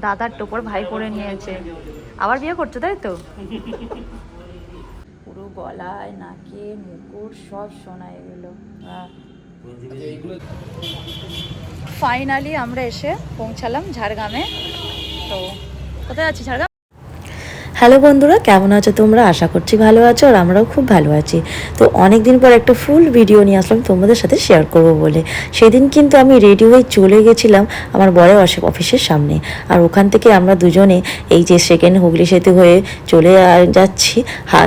দাদার টোপর ভাই পরে নিয়েছে, আবার বিয়ে করছো তাই তো? পুরো গলায় নাকে মুকুট সব সোনা এগুলো। ফাইনালি আমরা এসে পৌঁছালাম ঝাড়গ্রামে। তো কোথায় আছি? ঝাড়গ্রাম। হ্যালো বন্ধুরা, কেমন আছো তোমরা? আশা করছি ভালো আছো, আর আমরাও খুব ভালো আছি। তো অনেক দিন পর একটা ফুল ভিডিও নিয়ে আসলাম তোমাদের সাথে শেয়ার করব বলে। সেদিন কিন্তু আমি রেডি হয়ে চলে গেছিলাম আমার বরের অফিসের সামনে, আর ওখান থেকে আমরা দুজনে এই যে সেকেন্ড হুগলি সেতু হয়ে চলে যাচ্ছি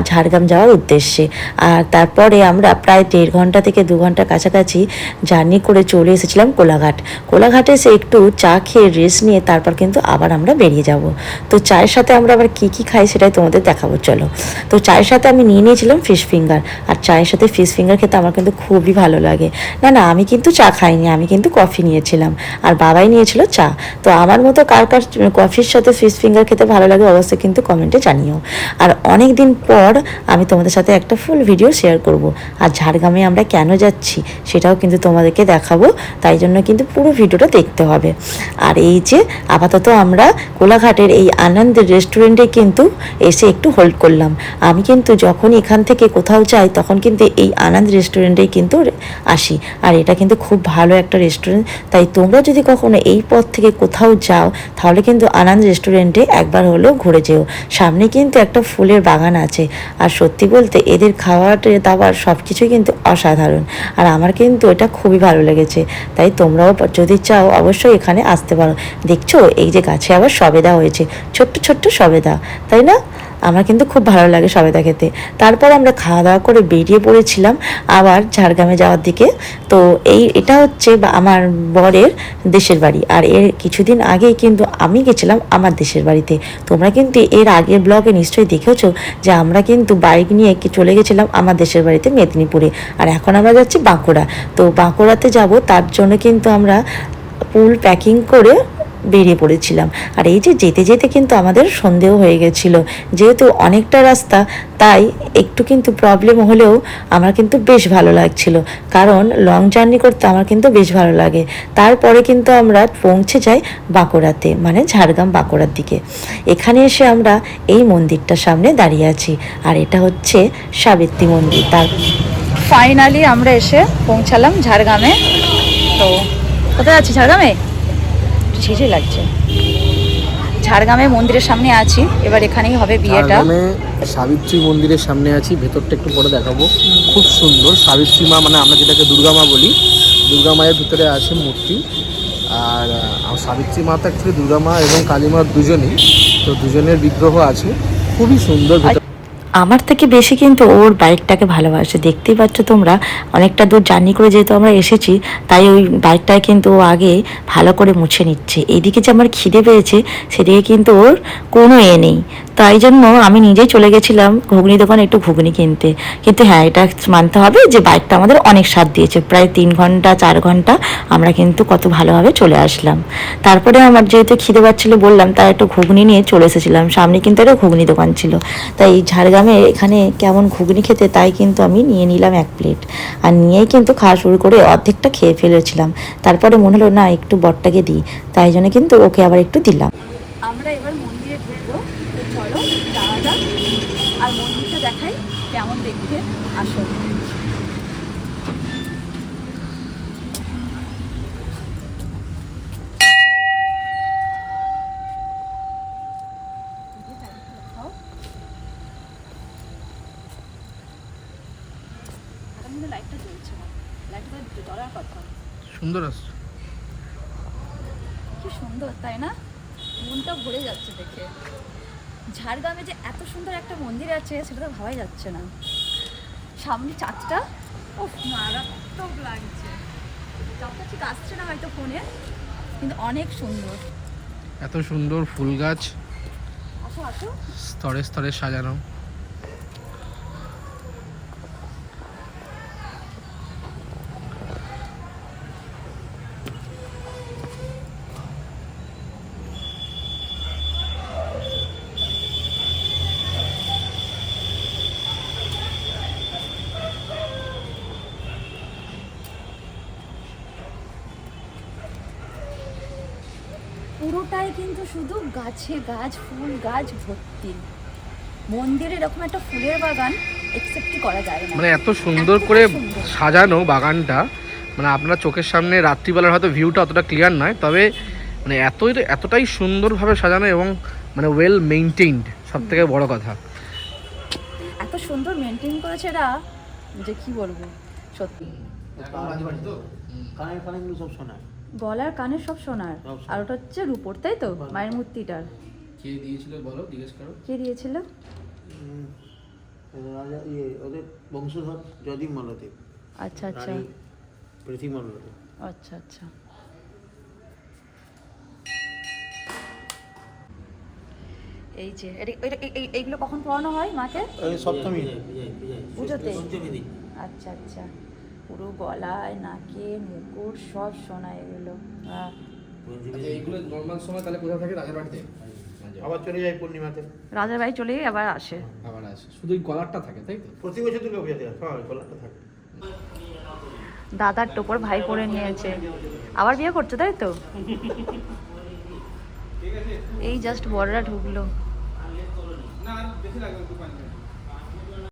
ঝাড়গ্রাম যাওয়ার উদ্দেশ্যে। আর তারপরে আমরা প্রায় 1.5 ঘন্টা থেকে 2 ঘন্টার কাছাকাছি জার্নি করে চলে এসেছিলাম কোলাঘাট। কোলাঘাটে এসে একটু চা খেয়ে রেস্ট নিয়ে তারপর কিন্তু আবার আমরা বেরিয়ে যাব। তো চায়ের সাথে আমরা আবার কী কী খাই সেটাই তোমাদের দেখাবো, চলো। তো চায়ের সাথে আমি নিয়ে নিয়েছিলাম ফিশ ফিঙ্গার, আর চায়ের সাথে ফিশ ফিঙ্গার খেতে আমার কিন্তু খুবই ভালো লাগে। না না, আমি কিন্তু চা খাইনি, আমি কিন্তু কফি নিয়েছিলাম, আর বাবাই নিয়েছিল চা। তো আমার মতো কার কার কফির সাথে ফিশ ফিঙ্গার খেতে ভালো লাগে অবশ্যই কিন্তু কমেন্টে জানিও। আর অনেক দিন পর আমি তোমাদের সাথে একটা ফুল ভিডিও শেয়ার করব, আর ঝাড়গ্রামে আমরা কেন যাচ্ছি সেটাও কিন্তু তোমাদেরকে দেখাবো, তাই জন্য কিন্তু পুরো ভিডিওটা দেখতে হবে। আর এই যে আপাতত আমরা কোলাঘাটের এই আনন্দের রেস্টুরেন্টে কিন্তু এসে একটু হোল্ড করলাম। আমি কিন্তু যখন এখান থেকে কোথাও যাই তখন কিন্তু এই আনন্দ রেস্টুরেন্টেই কিন্তু আসি, আর এটা কিন্তু খুব ভালো একটা রেস্টুরেন্ট। তাই তোমরা যদি কখনো এই পথ থেকে কোথাও যাও তাহলে কিন্তু আনন্দ রেস্টুরেন্টে একবার হলেও ঘুরে যেও। সামনে কিন্তু একটা ফুলের বাগান আছে, আর সত্যি বলতে এদের খাওয়ার দাবার সব কিছুই কিন্তু অসাধারণ, আর আমার কিন্তু এটা খুবই ভালো লেগেছে। তাই তোমরাও যদি চাও অবশ্যই এখানে আসতে পারো। দেখছো এই যে গাছে আবার সবেদা হয়েছে, ছোট্ট ছোট্ট সবেদা, তাই না? আমার কিন্তু খুব ভালো লাগে সবেদা খেতে। তারপর আমরা খাওয়া দাওয়া করে বেরিয়ে পড়েছিলাম আবার ঝাড়গ্রামে যাওয়ার দিকে। তো এটা হচ্ছে আমার বরের দেশের বাড়ি, আর এর কিছুদিন আগেই কিন্তু আমি গেছিলাম আমার দেশের বাড়িতে। তোমরা কিন্তু এর আগের ব্লগে নিশ্চয়ই দেখেছো যে আমরা কিন্তু বাইক নিয়ে চলে গেছিলাম আমার দেশের বাড়িতে মেদিনীপুরে, আর এখন আমরা যাচ্ছি বাঁকুড়া। তো বাঁকুড়াতে যাব, তার জন্য কিন্তু আমরা ফুল প্যাকিং করে বেরিয়ে পড়েছিলাম। আর এই যে যেতে যেতে কিন্তু আমাদের সন্দেহ হয়ে গেছিল, যেহেতু অনেকটা রাস্তা, তাই একটু কিন্তু প্রবলেম হলেও আমার কিন্তু বেশ ভালো লাগছিল, কারণ লং জার্নি করতে আমার কিন্তু বেশ ভালো লাগে। তারপরে কিন্তু আমরা পৌঁছে যাই বাঁকুড়াতে, মানে ঝাড়গ্রাম বাঁকুড়ার দিকে। এখানে এসে আমরা এই মন্দিরটার সামনে দাঁড়িয়ে আছি, আর এটা হচ্ছে সাবিত্রী মন্দির। তার ফাইনালি আমরা এসে পৌঁছালাম ঝাড়গ্রামে। তো কোথায় আছি? ঝাড়গ্রামে। ঝিঝি লাগছে। ঝাড়গ্রামে মন্দিরের সামনে আছি, এবার এখানেই হবে বিয়েটা। ঝাড়গ্রামে সাবিত্রী মন্দিরের সামনে আছি, ভেতরটা একটু পরে দেখাবো। খুব সুন্দর সাবিত্রী মা, মানে আমরা যেটাকে দুর্গা মা বলি, দুর্গা মায়ের ভিতরে আছে মূর্তি। আর সাবিত্রী মা তো অ্যাকচুয়ালি দুর্গা মা এবং কালী মা দুজনেই, তো দুজনের বিগ্রহ আছে, খুবই সুন্দর। আমার থেকে বেশি কিন্তু ওর বাইকটাকে ভালোবাসে, দেখতেই পাচ্ছ তোমরা। অনেকটা দূর জার্নি করে যেহেতু আমরা এসেছি, তাই ওই বাইকটায় কিন্তু ও আগে ভালো করে মুছে নিচ্ছে। এইদিকে যে আমার খিদে পেয়েছে সেদিকে কিন্তু ওর কোনো নেই, তাই জন্য আমি নিজেই চলে গেছিলাম ঘুগনি দোকানে একটু ঘুগনি কিনতে। কিন্তু হ্যাঁ, এটা মানতে হবে যে বাইকটা আমাদের অনেক স্বাদ দিয়েছে, প্রায় 3 ঘন্টা 4 ঘন্টা আমরা কিন্তু কত ভালোভাবে চলে আসলাম। তারপরে আমার যেহেতু খিদে পাচ্ছিলো বললাম, তাই একটু ঘুগনি নিয়ে চলে এসেছিলাম। সামনে কিন্তু একটা ঘুগনি দোকান ছিল, তাই ঝাড়গ্রামে এখানে কেমন ঘুগনি খেতে, তাই কিন্তু আমি নিয়ে নিলাম 1 প্লেট। আর নিয়েই কিন্তু খাওয়া শুরু করে অর্ধেকটা খেয়ে ফেলেছিলাম। তারপরে মনে হলো না, একটু বরটাকে দিই, তাই জন্য কিন্তু ওকে আবার একটু দিলাম। আমরা এবার মন্দিরে ঢুকবো, তো চলো যাওয়া যাক, আর মন্দিরটা দেখাই কেমন দেখতে। আসো। লাইটটা জ্বলছে না, লাইটটা জ্বলার কথা। সুন্দর আসছে, কি সুন্দর তাই না? মনটা ভরে যাচ্ছে দেখে। ঝাড়গ্রামে যে এত সুন্দর একটা মন্দির আছে সেটা তো ভাবাই যাচ্ছে না। সামনে চাঁদটা, উফ মারাত্মক লাগছে। চাঁদটা ঠিক আসছে না হয়তো ফোনে, কিন্তু অনেক সুন্দর। এত সুন্দর ফুল গাছ, আসো আসো। স্তরে স্তরে সাজানো। পুরোটাই কিন্তু শুধু গাছে গাছ, ফুল গাছ ভর্তি। মন্দিরে এরকম একটা ফুলের বাগান এক্সেপ্টই করা যায় না। মানে এত সুন্দর করে সাজানো বাগানটা, মানে আপনার চোখের সামনে রাত্রিবেলার হয়তো ভিউটা অতটা ক্লিয়ার নয়, তবে মানে এতটাই সুন্দরভাবে সাজানো এবং মানে ওয়েল মেইনটেইনড, সব থেকে বড় কথা। এত সুন্দর মেনটেন করেছে এরা যে কি বলবো, সত্যি। কানের সব শোনায়, গলার কানের সব সোনার, সব সোনার। আর ওটা হচ্ছে রূপোর, তাই তো? মায়ের মূর্তিটার কে দিয়েছিল বলো, জিজ্ঞেস করো। কে দিয়েছিল? রাজা ওদের বংশধর যদীপ মল্লদেব, আচ্ছা আচ্ছা রানী প্রীতি মল্লদেব। আচ্ছা আচ্ছা। এই যে এইগুলো কখন পড়ানো হয় মাকে? সপ্তমী, পুজোতে? পঞ্চমী দিন। আচ্ছা আচ্ছা। পুরো গলায়, নাকে, মুকুট সব সোনা এগুলো। এইগুলো নর্মাল সময় তাহলে কোথায় থাকে? রাজার বাড়িতে আবার চলে যায় পূর্ণিমাতে, রাজার বাড়ি চলে আবার আসে। আবার আসে, শুধু ওই গলারটা থাকে, তাই তো? প্রতি বছর দুর্গা পূজাতে হয়, গলাটা থাকে। দাদার টোপর ভাই পরে নিয়েছে, আবার বিয়ে করছে, তাই তো? এই জাস্ট বড়রা ঢুকলো।